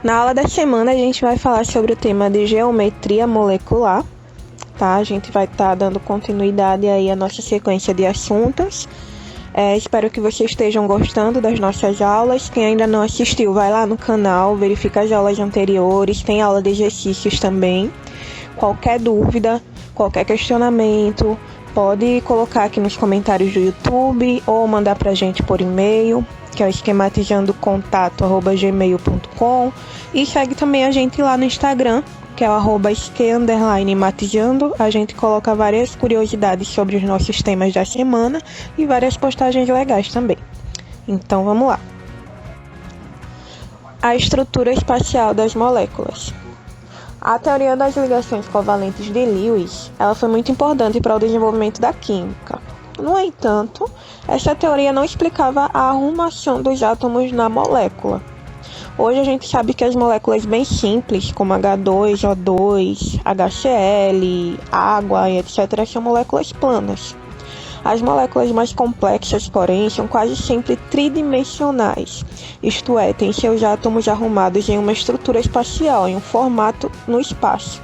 Na aula da semana a gente vai falar sobre o tema de geometria molecular, tá? A gente vai estar dando continuidade aí à nossa sequência de assuntos. Espero que vocês estejam gostando das nossas aulas. Quem ainda não assistiu, vai lá no canal, verifica as aulas anteriores, tem aula de exercícios também. Qualquer dúvida, qualquer questionamento, pode colocar aqui nos comentários do YouTube ou mandar pra gente por e-mail, que é o esquematizandocontato@gmail.com, e segue também a gente lá no Instagram, que é o @esque_matizando. A gente coloca várias curiosidades sobre os nossos temas da semana e várias postagens legais também. Então vamos lá. A estrutura espacial das moléculas. A teoria das ligações covalentes de Lewis, ela foi muito importante para o desenvolvimento da química. No entanto, essa teoria não explicava a arrumação dos átomos na molécula. Hoje a gente sabe que as moléculas bem simples, como H2, O2, HCl, água e etc., são moléculas planas. As moléculas mais complexas, porém, são quase sempre tridimensionais, isto é, têm seus átomos arrumados em uma estrutura espacial, em um formato no espaço.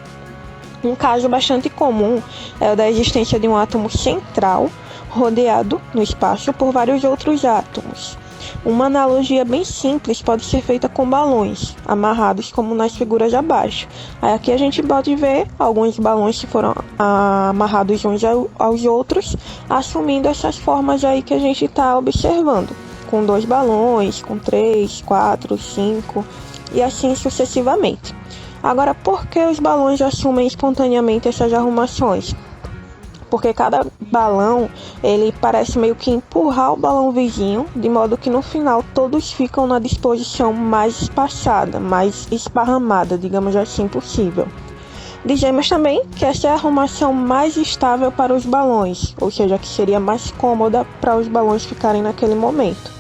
Um caso bastante comum é o da existência de um átomo central, rodeado no espaço por vários outros átomos. Uma analogia bem simples pode ser feita com balões, amarrados como nas figuras abaixo. Aí aqui a gente pode ver alguns balões que foram amarrados uns aos outros, assumindo essas formas aí que a gente está observando. Com 2 balões, com 3, 4, 5 e assim sucessivamente. Agora, por que os balões assumem espontaneamente essas arrumações? Porque cada balão, ele parece meio que empurrar o balão vizinho, de modo que no final todos ficam na disposição mais espaçada, mais esparramada, digamos assim, possível. Dizemos também que essa é a arrumação mais estável para os balões, ou seja, que seria mais cômoda para os balões ficarem naquele momento.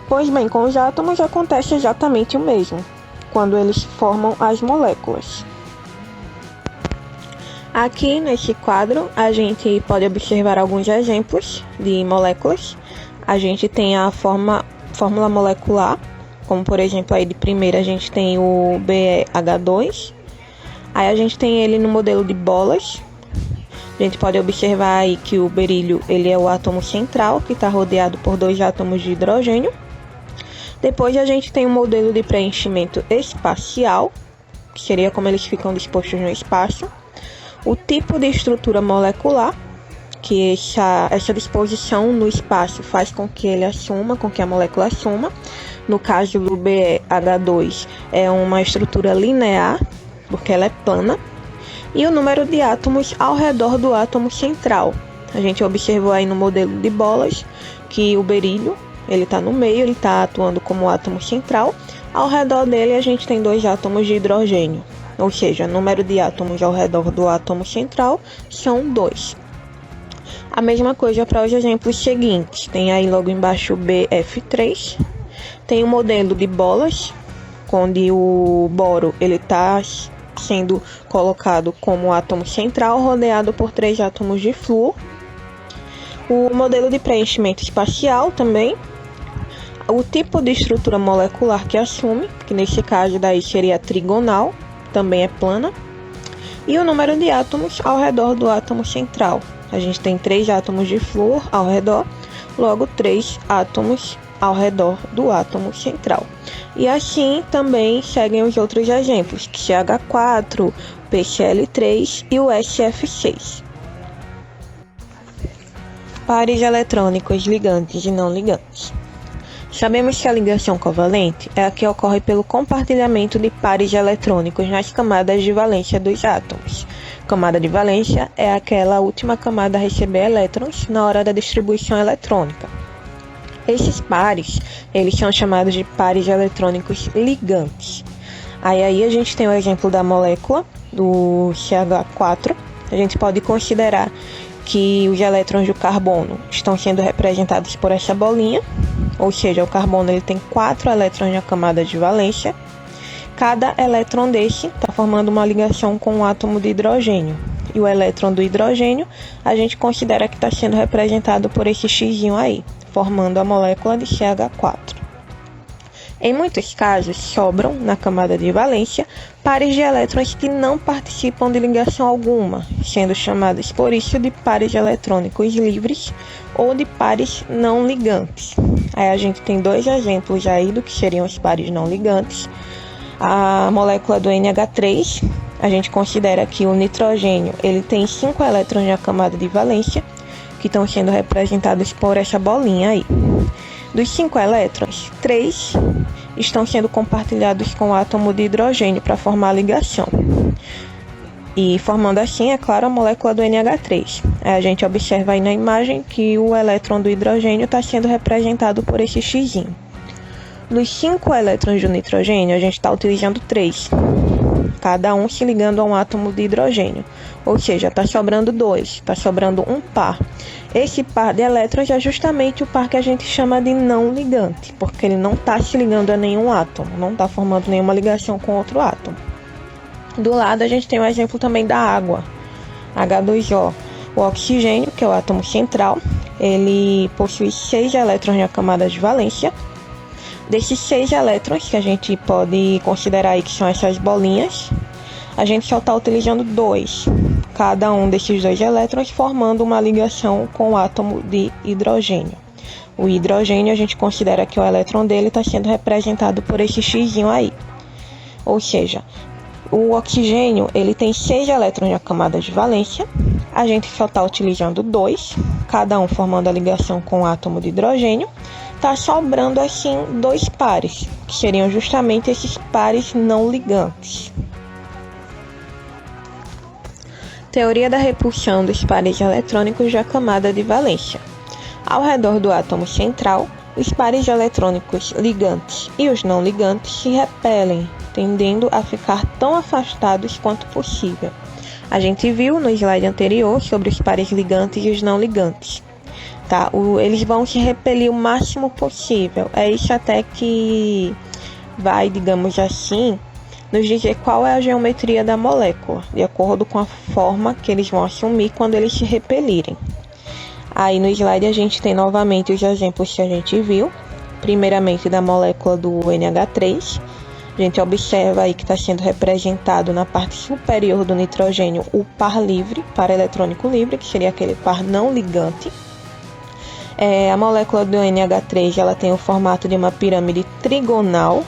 Pois bem, com os átomos acontece exatamente o mesmo, quando eles formam as moléculas. Aqui nesse quadro a gente pode observar alguns exemplos de moléculas. A gente tem a fórmula molecular, como por exemplo aí de primeira a gente tem o BeH2. Aí a gente tem ele no modelo de bolas. A gente pode observar aí que o berílio ele é o átomo central, que está rodeado por 2 átomos de hidrogênio. Depois a gente tem o modelo de preenchimento espacial, que seria como eles ficam dispostos no espaço. O tipo de estrutura molecular, que essa disposição no espaço faz com que ele assuma, com que a molécula assuma. No caso do BeH2 é uma estrutura linear, porque ela é plana. E o número de átomos ao redor do átomo central. A gente observou aí no modelo de bolas que o berílio ele está no meio, ele está atuando como átomo central. Ao redor dele a gente tem 2 átomos de hidrogênio. Ou seja, o número de átomos ao redor do átomo central são 2. A mesma coisa para os exemplos seguintes. Tem aí logo embaixo o BF3. Tem o modelo de bolas, onde o boro está sendo colocado como átomo central, rodeado por 3 átomos de flúor. O modelo de preenchimento espacial também. O tipo de estrutura molecular que assume, que nesse caso daí seria trigonal, também é plana, e o número de átomos ao redor do átomo central. A gente tem 3 átomos de flúor ao redor, logo 3 átomos ao redor do átomo central. E assim também seguem os outros exemplos, que CH4, PCl3 e o SF6. Pares eletrônicos ligantes e não ligantes. Sabemos que a ligação covalente é a que ocorre pelo compartilhamento de pares eletrônicos nas camadas de valência dos átomos. Camada de valência é aquela última camada a receber elétrons na hora da distribuição eletrônica. Esses pares, eles são chamados de pares eletrônicos ligantes. Aí a gente tem o exemplo da molécula do CH4. A gente pode considerar que os elétrons do carbono estão sendo representados por essa bolinha, ou seja, o carbono ele tem 4 elétrons na camada de valência. Cada elétron desse está formando uma ligação com um átomo de hidrogênio. E o elétron do hidrogênio a gente considera que está sendo representado por esse xizinho aí, formando a molécula de CH4. Em muitos casos, sobram, na camada de valência, pares de elétrons que não participam de ligação alguma, sendo chamados por isso de pares eletrônicos livres ou de pares não ligantes. Aí a gente tem dois exemplos aí do que seriam os pares não ligantes. A molécula do NH3, a gente considera que o nitrogênio ele tem 5 elétrons na camada de valência, que estão sendo representados por essa bolinha aí. Dos 5 elétrons, 3 estão sendo compartilhados com o átomo de hidrogênio para formar a ligação. E formando assim, é claro, a molécula do NH3. A gente observa aí na imagem que o elétron do hidrogênio está sendo representado por esse xizinho. Dos 5 elétrons do nitrogênio, a gente está utilizando 3, cada um se ligando a um átomo de hidrogênio. Ou seja, está sobrando 2, está sobrando um par. Esse par de elétrons é justamente o par que a gente chama de não ligante, porque ele não está se ligando a nenhum átomo, não está formando nenhuma ligação com outro átomo. Do lado a gente tem um exemplo também da água, H2O. O oxigênio, que é o átomo central, ele possui 6 elétrons na camada de valência. Desses 6 elétrons, que a gente pode considerar aí que são essas bolinhas, a gente só está utilizando 2, cada um desses 2 elétrons formando uma ligação com o átomo de hidrogênio. O hidrogênio a gente considera que o elétron dele está sendo representado por esse xizinho aí. Ou seja, o oxigênio ele tem 6 elétrons na camada de valência, a gente só está utilizando 2, cada um formando a ligação com o átomo de hidrogênio. Está sobrando assim 2 pares, que seriam justamente esses pares não ligantes. Teoria da repulsão dos pares eletrônicos da camada de valência. Ao redor do átomo central, os pares eletrônicos ligantes e os não ligantes se repelem, tendendo a ficar tão afastados quanto possível. A gente viu no slide anterior sobre os pares ligantes e os não ligantes. Tá? Eles vão se repelir o máximo possível. É isso até que vai, digamos assim, nos dizer qual é a geometria da molécula, de acordo com a forma que eles vão assumir quando eles se repelirem. Aí no slide a gente tem novamente os exemplos que a gente viu. Primeiramente da molécula do NH3. A gente observa aí que está sendo representado na parte superior do nitrogênio o par livre, par eletrônico livre, que seria aquele par não ligante. A molécula do NH3 ela tem o formato de uma pirâmide trigonal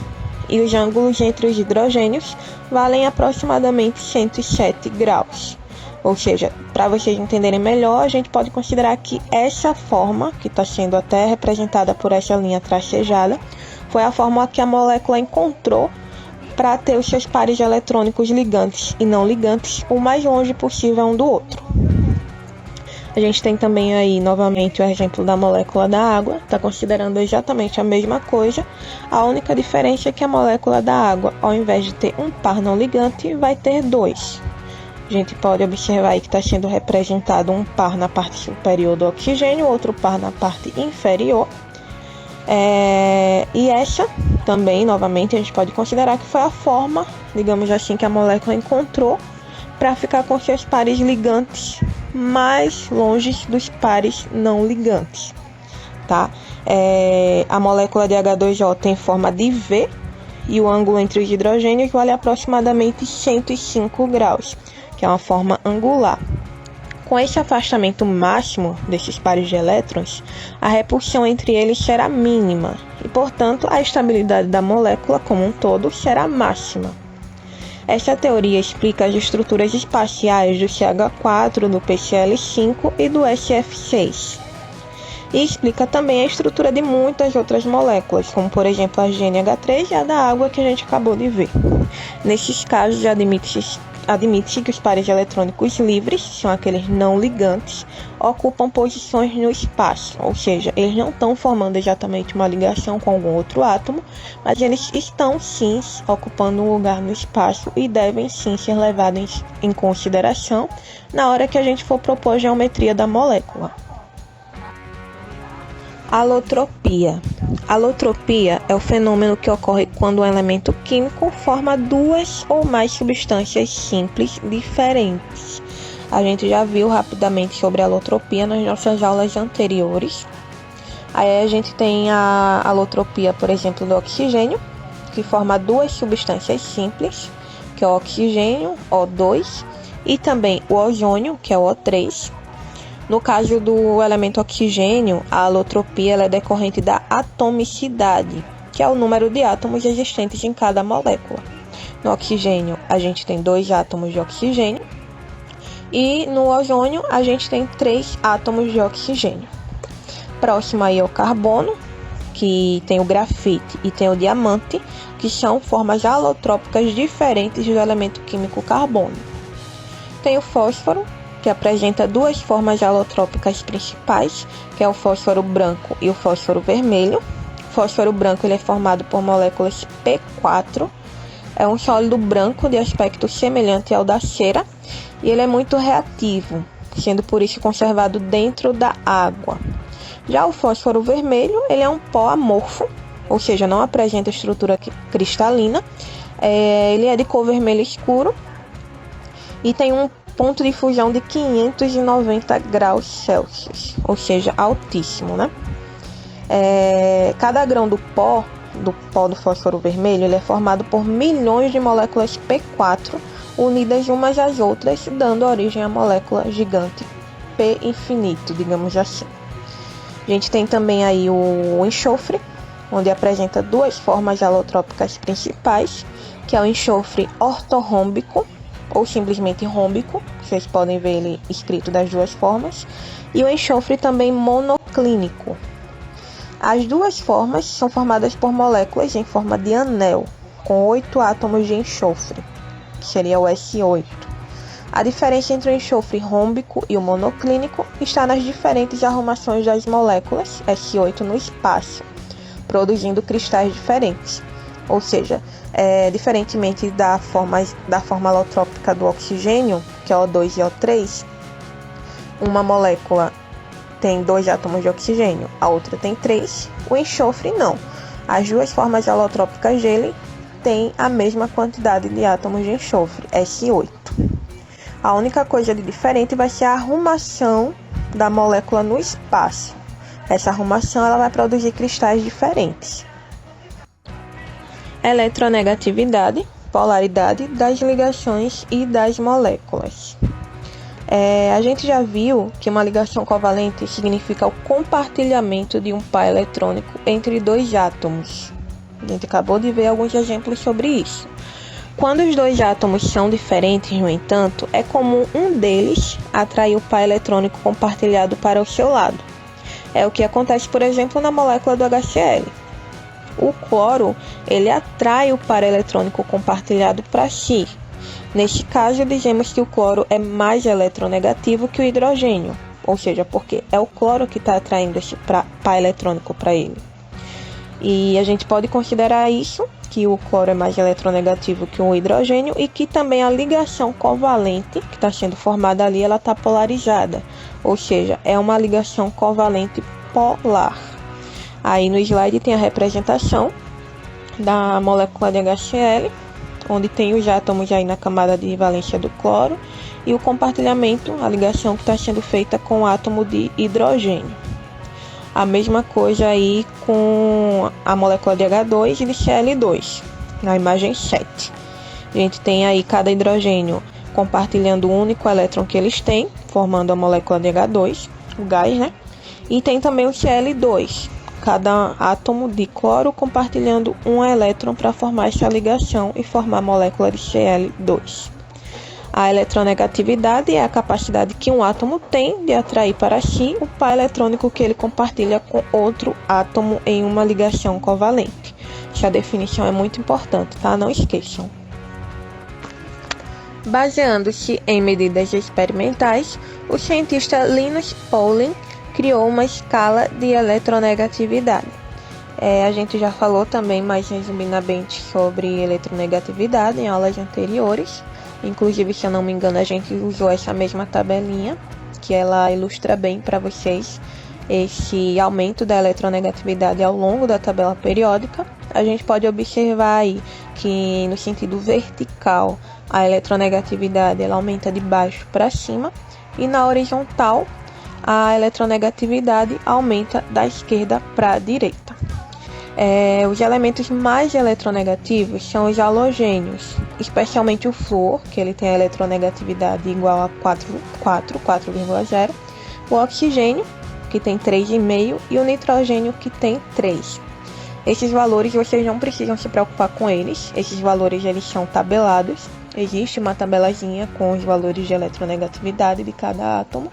e os ângulos entre os hidrogênios valem aproximadamente 107 graus. Ou seja, para vocês entenderem melhor, a gente pode considerar que essa forma, que está sendo até representada por essa linha tracejada, foi a forma que a molécula encontrou para ter os seus pares eletrônicos ligantes e não ligantes o mais longe possível um do outro. A gente tem também aí novamente o exemplo da molécula da água, está considerando exatamente a mesma coisa. A única diferença é que a molécula da água, ao invés de ter um par não ligante, vai ter 2. A gente pode observar aí que está sendo representado um par na parte superior do oxigênio, outro par na parte inferior. E essa também, novamente, a gente pode considerar que foi a forma, digamos assim, que a molécula encontrou para ficar com seus pares ligantes mais longe dos pares não ligantes, tá? A molécula de H2O tem forma de V e o ângulo entre os hidrogênios vale aproximadamente 105 graus, que é uma forma angular. Com esse afastamento máximo desses pares de elétrons, a repulsão entre eles será mínima e, portanto, a estabilidade da molécula como um todo será máxima. Essa teoria explica as estruturas espaciais do CH4, do PCl5 e do SF6. E explica também a estrutura de muitas outras moléculas, como por exemplo a GNH3 e a da água que a gente acabou de ver. Nesses casos, admite-se que os pares eletrônicos livres, que são aqueles não ligantes, ocupam posições no espaço, ou seja, eles não estão formando exatamente uma ligação com algum outro átomo, mas eles estão sim ocupando um lugar no espaço e devem sim ser levados em consideração na hora que a gente for propor a geometria da molécula. Alotropia. Alotropia é o fenômeno que ocorre quando um elemento químico forma duas ou mais substâncias simples diferentes. A gente já viu rapidamente sobre alotropia nas nossas aulas anteriores. Aí a gente tem a alotropia, por exemplo, do oxigênio, que forma duas substâncias simples, que é o oxigênio, O2, e também o ozônio, que é o O3. No caso do elemento oxigênio, a alotropia ela é decorrente da atomicidade, que é o número de átomos existentes em cada molécula. No oxigênio, a gente tem 2 átomos de oxigênio, e no ozônio, a gente tem 3 átomos de oxigênio. Próximo aí é o carbono, que tem o grafite e tem o diamante, que são formas alotrópicas diferentes do elemento químico carbono. Tem o fósforo, que apresenta 2 formas alotrópicas principais, que é o fósforo branco e o fósforo vermelho. O fósforo branco ele é formado por moléculas P4, é um sólido branco de aspecto semelhante ao da cera, e ele é muito reativo, sendo por isso conservado dentro da água. Já o fósforo vermelho, ele é um pó amorfo, ou seja, não apresenta estrutura cristalina, ele é de cor vermelho escuro e tem um ponto de fusão de 590 graus Celsius, ou seja, altíssimo, né? Cada grão do pó do fósforo vermelho ele é formado por milhões de moléculas P4 unidas umas às outras, dando origem à molécula gigante P infinito, digamos assim. A gente tem também aí o enxofre, onde apresenta 2 formas alotrópicas principais, que é o enxofre ortorrômbico, ou simplesmente rômbico, vocês podem ver ele escrito das 2 formas, e o enxofre também monoclínico. As 2 formas são formadas por moléculas em forma de anel, com 8 átomos de enxofre, que seria o S8. A diferença entre o enxofre rômbico e o monoclínico está nas diferentes arrumações das moléculas S8 no espaço, produzindo cristais diferentes. Ou seja, diferentemente da forma alotrópica do oxigênio, que é O2 e O3, uma molécula tem 2 átomos de oxigênio, a outra tem 3, o enxofre não. As 2 formas alotrópicas dele têm a mesma quantidade de átomos de enxofre, S8. A única coisa de diferente vai ser a arrumação da molécula no espaço. Essa arrumação ela vai produzir cristais diferentes. Eletronegatividade, polaridade das ligações e das moléculas. A gente já viu que uma ligação covalente significa o compartilhamento de um par eletrônico entre 2 átomos. A gente acabou de ver alguns exemplos sobre isso. Quando os 2 átomos são diferentes, no entanto, é comum um deles atrair o par eletrônico compartilhado para o seu lado. É o que acontece, por exemplo, na molécula do HCl. O cloro, ele atrai o par eletrônico compartilhado para si. Neste caso, dizemos que o cloro é mais eletronegativo que o hidrogênio, ou seja, porque é o cloro que está atraindo esse par eletrônico para ele. E a gente pode considerar isso, que o cloro é mais eletronegativo que o hidrogênio e que também a ligação covalente que está sendo formada ali, ela está polarizada, ou seja, é uma ligação covalente polar. Aí no slide tem a representação da molécula de HCl, onde tem os átomos aí na camada de valência do cloro e o compartilhamento, a ligação que está sendo feita com o átomo de hidrogênio. A mesma coisa aí com a molécula de H2 e de Cl2, na imagem 7. A gente tem aí cada hidrogênio compartilhando o único elétron que eles têm, formando a molécula de H2, o gás, né? E tem também o Cl2, cada átomo de cloro compartilhando um elétron para formar essa ligação e formar a molécula de Cl2. A eletronegatividade é a capacidade que um átomo tem de atrair para si o par eletrônico que ele compartilha com outro átomo em uma ligação covalente. Essa definição é muito importante, tá? Não esqueçam. Baseando-se em medidas experimentais, o cientista Linus Pauling criou uma escala de eletronegatividade. A gente já falou também mais resumidamente sobre eletronegatividade em aulas anteriores. Inclusive, se eu não me engano, a gente usou essa mesma tabelinha, que ela ilustra bem para vocês esse aumento da eletronegatividade ao longo da tabela periódica. A gente pode observar aí que no sentido vertical a eletronegatividade ela aumenta de baixo para cima e na horizontal a eletronegatividade aumenta da esquerda para a direita. Os elementos mais eletronegativos são os halogênios, especialmente o flúor, que ele tem a eletronegatividade igual a 4,0, o oxigênio, que tem 3,5, e o nitrogênio, que tem 3. Esses valores vocês não precisam se preocupar com eles, esses valores eles são tabelados, existe uma tabelazinha com os valores de eletronegatividade de cada átomo.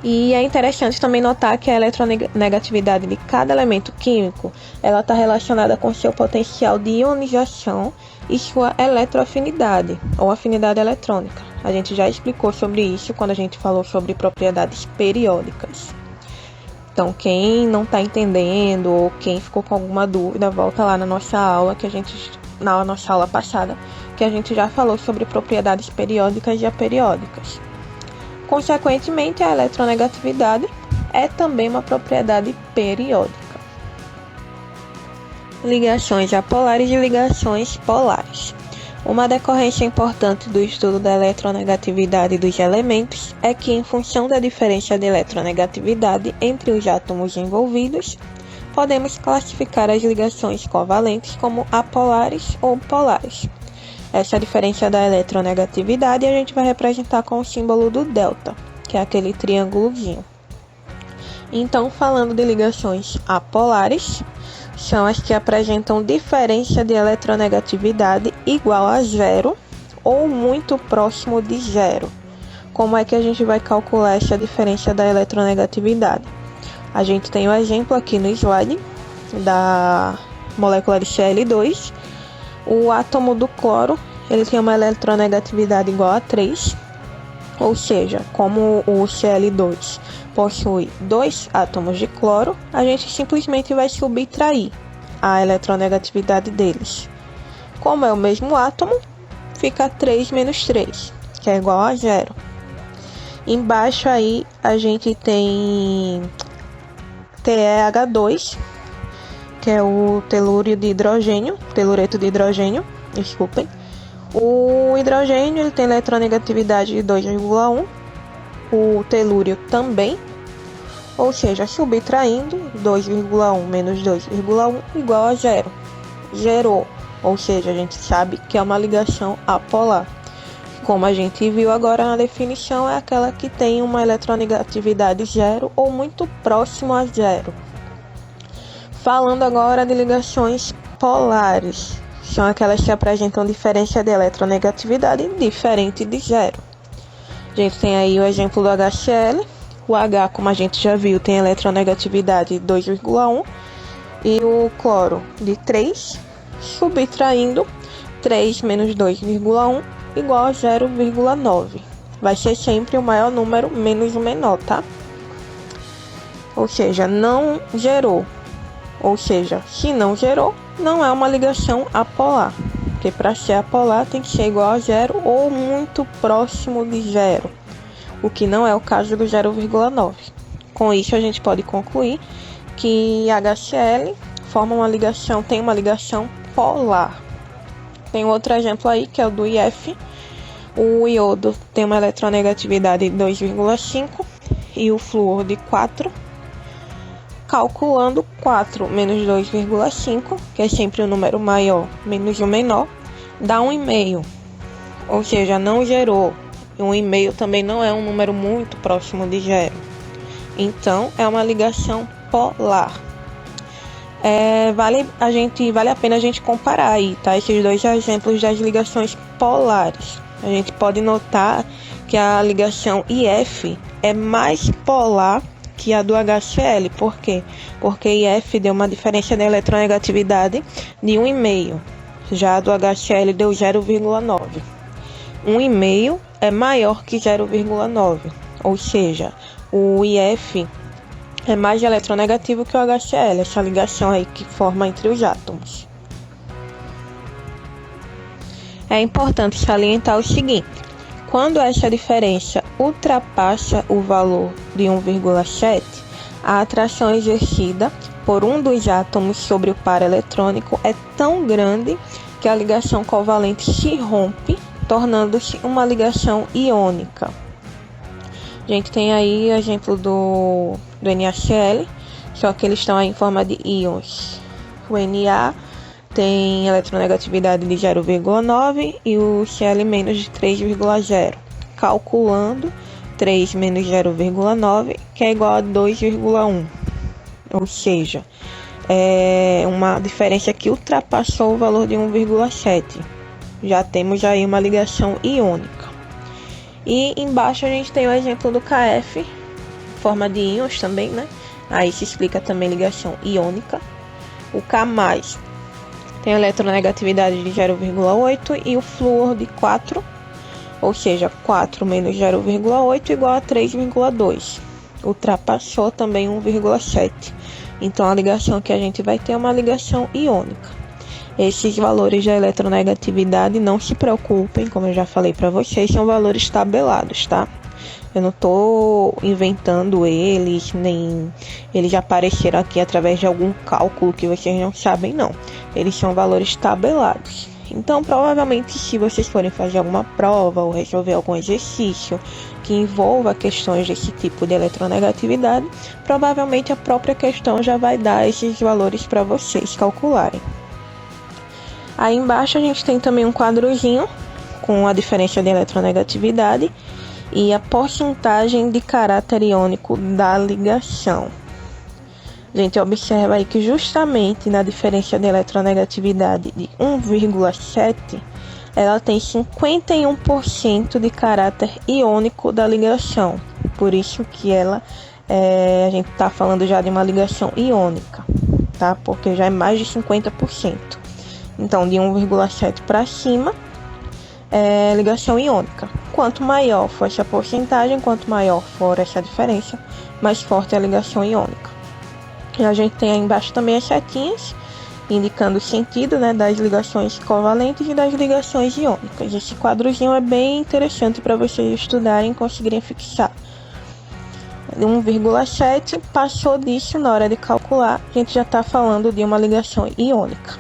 E é interessante também notar que a eletronegatividade de cada elemento químico ela está relacionada com seu potencial de ionização e sua eletroafinidade, ou afinidade eletrônica. A gente já explicou sobre isso quando a gente falou sobre propriedades periódicas. Então, quem não está entendendo ou quem ficou com alguma dúvida, volta lá na nossa aula, na nossa aula passada, que a gente já falou sobre propriedades periódicas e aperiódicas. Consequentemente, a eletronegatividade é também uma propriedade periódica. Ligações apolares e ligações polares. Uma decorrência importante do estudo da eletronegatividade dos elementos é que, em função da diferença de eletronegatividade entre os átomos envolvidos, podemos classificar as ligações covalentes como apolares ou polares. Essa diferença da eletronegatividade a gente vai representar com o símbolo do delta, que é aquele triângulozinho. Então, falando de ligações apolares, são as que apresentam diferença de eletronegatividade igual a 0 ou muito próximo de 0. Como é que a gente vai calcular essa diferença da eletronegatividade? A gente tem o exemplo aqui no slide da molécula de Cl2. O átomo do cloro ele tem uma eletronegatividade igual a 3, ou seja, como o Cl2 possui 2 átomos de cloro, a gente simplesmente vai subtrair a eletronegatividade deles. Como é o mesmo átomo, fica 3 menos 3, que é igual a 0. Embaixo aí a gente tem TeH2, que é o telureto de hidrogênio, desculpem. O hidrogênio ele tem eletronegatividade de 2,1, o telúrio também, ou seja, subtraindo 2,1 menos 2,1 igual a 0. Gerou, ou seja, a gente sabe que é uma ligação apolar. Como a gente viu agora na definição, é aquela que tem uma eletronegatividade 0 ou muito próximo a 0. Falando agora de ligações polares, são aquelas que apresentam diferença de eletronegatividade diferente de 0. A gente tem aí o exemplo do HCl. O H, como a gente já viu, tem eletronegatividade de 2,1 e o cloro de 3, subtraindo 3 menos 2,1 igual a 0,9. Vai ser sempre o maior número menos o menor, tá? Ou seja, não gerou. Ou seja, se não gerou, não é uma ligação apolar. Porque para ser apolar tem que ser igual a 0 ou muito próximo de 0. O que não é o caso do 0,9. Com isso a gente pode concluir que HCl tem uma ligação polar. Tem outro exemplo aí que é o do IF. O iodo tem uma eletronegatividade de 2,5 e o flúor de 4. Calculando 4 menos 2,5, que é sempre o número maior menos o menor, dá 1,5. Ou seja, não gerou. 1,5 também não é um número muito próximo de 0. Então, é uma ligação polar. Vale a pena a gente comparar aí, tá? Esses dois exemplos das ligações polares. A gente pode notar que a ligação IF é mais polar que a do HCl. Por quê? Porque IF deu uma diferença de eletronegatividade de 1,5. Já a do HCl deu 0,9. 1,5 é maior que 0,9. Ou seja, o IF é mais eletronegativo que o HCl. Essa ligação aí que forma entre os átomos. É importante salientar o seguinte. Quando essa diferença ultrapassa o valor de 1,7, a atração exercida por um dos átomos sobre o par eletrônico é tão grande que a ligação covalente se rompe, tornando-se uma ligação iônica. A gente tem aí o exemplo do NaCl, só que eles estão aí em forma de íons. O Na tem eletronegatividade de 0,9 e o Cl menos de 3,0. Calculando 3 menos 0,9, que é igual a 2,1. Ou seja, é uma diferença que ultrapassou o valor de 1,7. Já temos aí uma ligação iônica. E embaixo a gente tem o exemplo do KF, forma de íons também, né? Aí se explica também ligação iônica. O K+, tem eletronegatividade de 0,8 e o flúor de 4, ou seja, 4 menos 0,8 igual a 3,2. Ultrapassou também 1,7. Então a ligação que a gente vai ter é uma ligação iônica. Esses valores da eletronegatividade, não se preocupem, como eu já falei para vocês, são valores tabelados, tá? Eu não estou inventando eles, nem eles apareceram aqui através de algum cálculo que vocês não sabem, não. Eles são valores tabelados. Então, provavelmente, se vocês forem fazer alguma prova ou resolver algum exercício que envolva questões desse tipo de eletronegatividade, provavelmente a própria questão já vai dar esses valores para vocês calcularem. Aí embaixo a gente tem também um quadrozinho com a diferença de eletronegatividade e a porcentagem de caráter iônico da ligação. A gente observa aí que justamente na diferença de eletronegatividade de 1,7, ela tem 51% de caráter iônico da ligação. Por isso que ela, a gente está falando já de uma ligação iônica, tá? Porque já é mais de 50%. Então, de 1,7 para cima, é ligação iônica. Quanto maior for essa porcentagem, quanto maior for essa diferença, mais forte é a ligação iônica. E a gente tem aí embaixo também as setinhas, indicando o sentido, né, das ligações covalentes e das ligações iônicas. Esse quadrozinho é bem interessante para vocês estudarem e conseguirem fixar. 1,7, passou disso na hora de calcular, a gente já está falando de uma ligação iônica.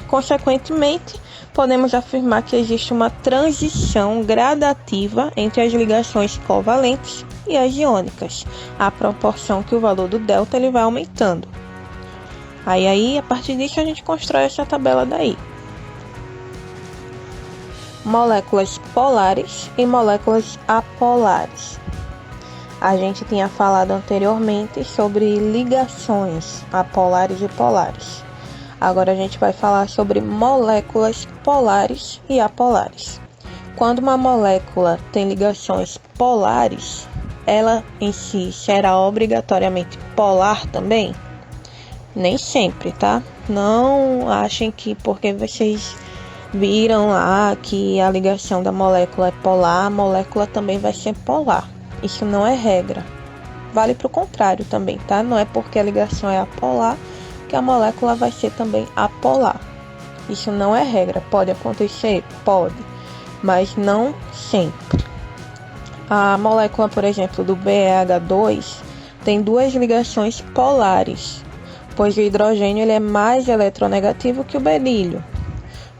Consequentemente, podemos afirmar que existe uma transição gradativa entre as ligações covalentes e as iônicas, à proporção que o valor do delta ele vai aumentando. Aí, a partir disso, a gente constrói essa tabela daí. Moléculas polares e moléculas apolares. A gente tinha falado anteriormente sobre ligações apolares e polares. Agora a gente vai falar sobre moléculas polares e apolares. Quando uma molécula tem ligações polares, ela em si será obrigatoriamente polar também? Nem sempre, tá? Não achem que porque vocês viram lá que a ligação da molécula é polar, a molécula também vai ser polar. Isso não é regra. Vale para o contrário também, tá? Não é porque a ligação é apolar que a molécula vai ser também apolar. Isso não é regra. Pode acontecer? Pode. Mas não sempre. A molécula, por exemplo, do BeH2 tem duas ligações polares, pois o hidrogênio ele é mais eletronegativo que o berílio.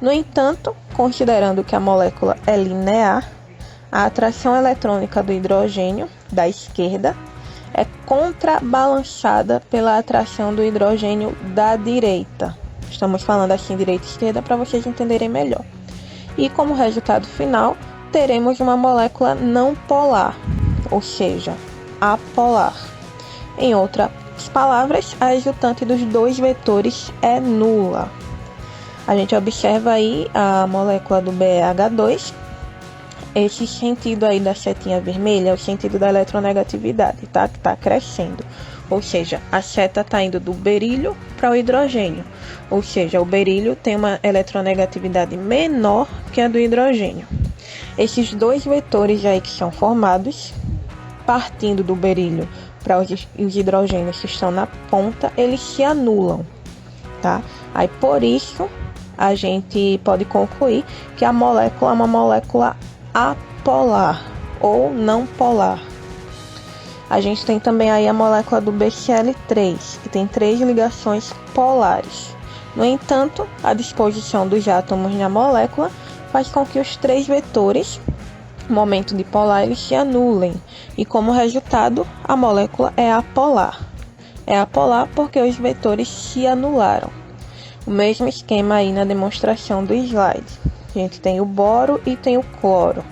No entanto, considerando que a molécula é linear, a atração eletrônica do hidrogênio, da esquerda, é contrabalançada pela atração do hidrogênio da direita. Estamos falando assim direita e esquerda para vocês entenderem melhor. E como resultado final, teremos uma molécula não polar, ou seja, apolar. Em outras palavras, a resultante dos dois vetores é nula. A gente observa aí a molécula do BeH2. Esse sentido aí da setinha vermelha é o sentido da eletronegatividade, tá? Que está crescendo. Ou seja, a seta está indo do berílio para o hidrogênio. Ou seja, o berílio tem uma eletronegatividade menor que a do hidrogênio. Esses dois vetores aí que são formados, partindo do berílio para os hidrogênios que estão na ponta, eles se anulam, tá? Aí por isso a gente pode concluir que a molécula é uma molécula apolar ou não polar. A gente tem também aí a molécula do BCl3, que tem 3 ligações polares. No entanto, a disposição dos átomos na molécula faz com que os 3 vetores momento dipolar, eles se anulem. E como resultado, a molécula é apolar. É apolar porque os vetores se anularam. O mesmo esquema aí na demonstração do slide. A gente tem o boro e tem o cloro.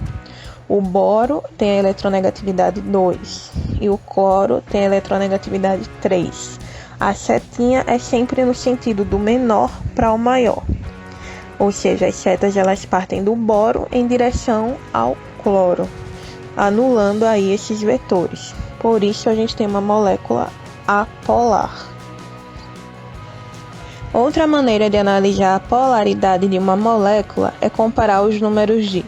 O boro tem a eletronegatividade 2 e o cloro tem a eletronegatividade 3. A setinha é sempre no sentido do menor para o maior. Ou seja, as setas elas partem do boro em direção ao cloro, anulando aí esses vetores. Por isso a gente tem uma molécula apolar. Outra maneira de analisar a polaridade de uma molécula é comparar os números de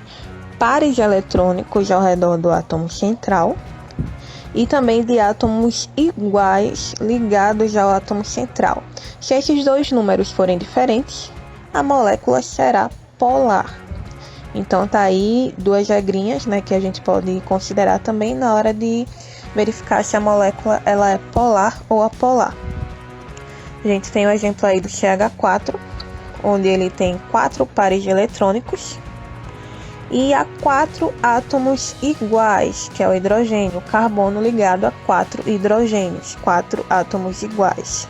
pares eletrônicos ao redor do átomo central e também de átomos iguais ligados ao átomo central. Se esses dois números forem diferentes, a molécula será polar. Então tá aí duas regrinhas, né, que a gente pode considerar também na hora de verificar se a molécula ela é polar ou apolar. A gente tem o exemplo aí do CH4, onde ele tem 4 pares de eletrônicos e há 4 átomos iguais, que é o hidrogênio, o carbono ligado a 4 hidrogênios, 4 átomos iguais.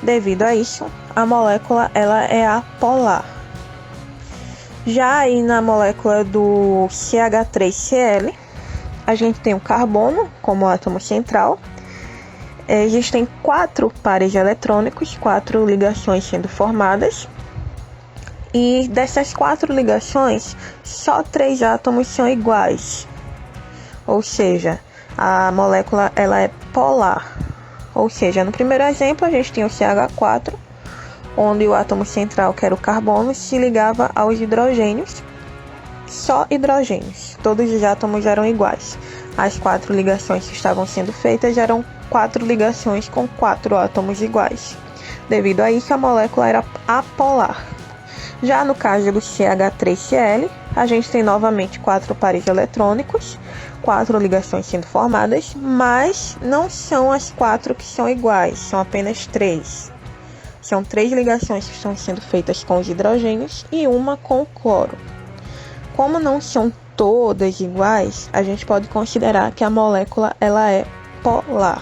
Devido a isso, a molécula ela é apolar. Já aí na molécula do CH3Cl, a gente tem o carbono como átomo central. Existem 4 pares de eletrônicos, 4 ligações sendo formadas. E dessas 4 ligações, só 3 átomos são iguais. Ou seja, a molécula ela é polar. Ou seja, no primeiro exemplo a gente tinha o CH4, onde o átomo central, que era o carbono, se ligava aos hidrogênios. Só hidrogênios. Todos os átomos eram iguais. As 4 ligações que estavam sendo feitas eram 4 ligações com 4 átomos iguais. Devido a isso, a molécula era apolar. Já no caso do CH3Cl, a gente tem novamente 4 pares eletrônicos, 4 ligações sendo formadas, mas não são as 4 que são iguais, são apenas 3. São 3 ligações que estão sendo feitas com os hidrogênios e uma com o cloro. Como não são todas iguais, a gente pode considerar que a molécula ela é polar.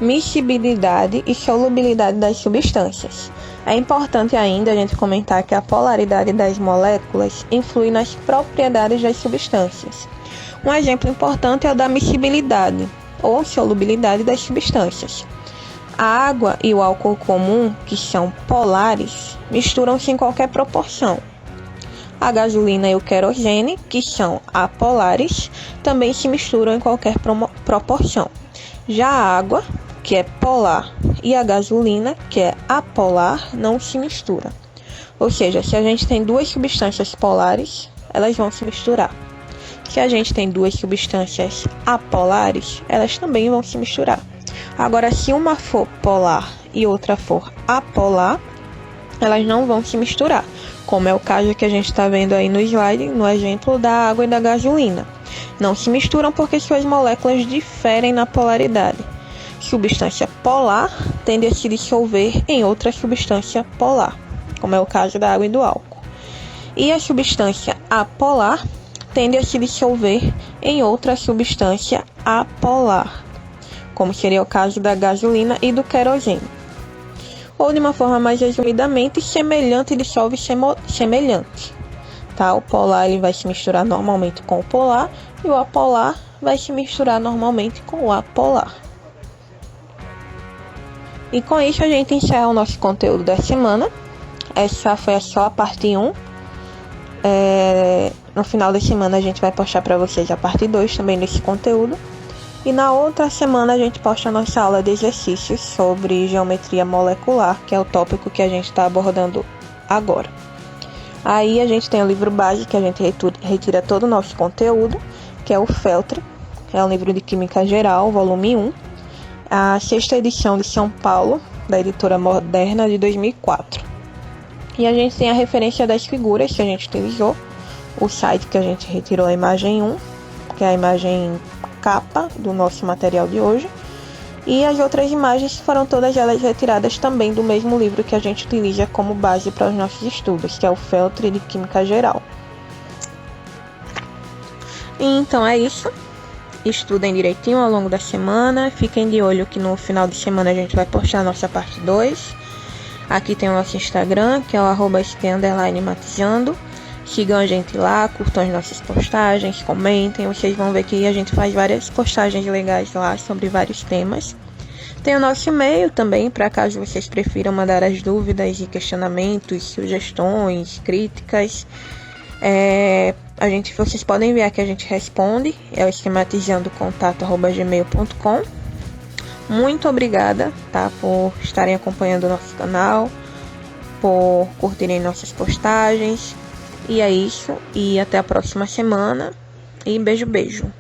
Miscibilidade e solubilidade das substâncias. É importante ainda a gente comentar que a polaridade das moléculas influi nas propriedades das substâncias. Um exemplo importante é o da miscibilidade ou solubilidade das substâncias. A água e o álcool comum, que são polares, misturam-se em qualquer proporção. A gasolina e o querosene, que são apolares, também se misturam em qualquer proporção. Já a água, que é polar, e a gasolina, que é apolar, não se misturam. Ou seja, se a gente tem duas substâncias polares, elas vão se misturar. Se a gente tem duas substâncias apolares, elas também vão se misturar. Agora, se uma for polar e outra for apolar, elas não vão se misturar, como é o caso que a gente está vendo aí no slide, no exemplo da água e da gasolina. Não se misturam porque suas moléculas diferem na polaridade. Substância polar tende a se dissolver em outra substância polar, como é o caso da água e do álcool. E a substância apolar tende a se dissolver em outra substância apolar, como seria o caso da gasolina e do querosene. Ou de uma forma mais resumidamente, semelhante dissolve semelhante. Tá? O polar ele vai se misturar normalmente com o polar e o apolar vai se misturar normalmente com o apolar. E com isso a gente encerra o nosso conteúdo da semana. Essa foi só a parte 1. No final da semana a gente vai postar para vocês a parte 2 também desse conteúdo. E na outra semana a gente posta a nossa aula de exercícios sobre geometria molecular, que é o tópico que a gente está abordando agora. Aí a gente tem o livro base, que a gente retira todo o nosso conteúdo, que é o Feltre, é um livro de Química Geral, volume 1, a 6ª edição de São Paulo, da editora Moderna, de 2004. E a gente tem a referência das figuras que a gente utilizou, o site que a gente retirou a imagem 1, que é a imagem capa do nosso material de hoje, e as outras imagens foram todas elas retiradas também do mesmo livro que a gente utiliza como base para os nossos estudos, que é o Feltre de Química Geral. Então é isso. Estudem direitinho ao longo da semana. Fiquem de olho que no final de semana a gente vai postar a nossa parte 2. Aqui tem o nosso Instagram, que é o @st_matizando. Sigam a gente lá, curtam as nossas postagens, comentem. Vocês vão ver que a gente faz várias postagens legais lá sobre vários temas. Tem o nosso e-mail também, para caso vocês prefiram mandar as dúvidas e questionamentos, sugestões, críticas. Vocês podem enviar que a gente responde. É o esquematizandocontato@gmail.com. Muito obrigada, tá, por estarem acompanhando o nosso canal, por curtirem nossas postagens. E é isso. E até a próxima semana. E beijo, beijo.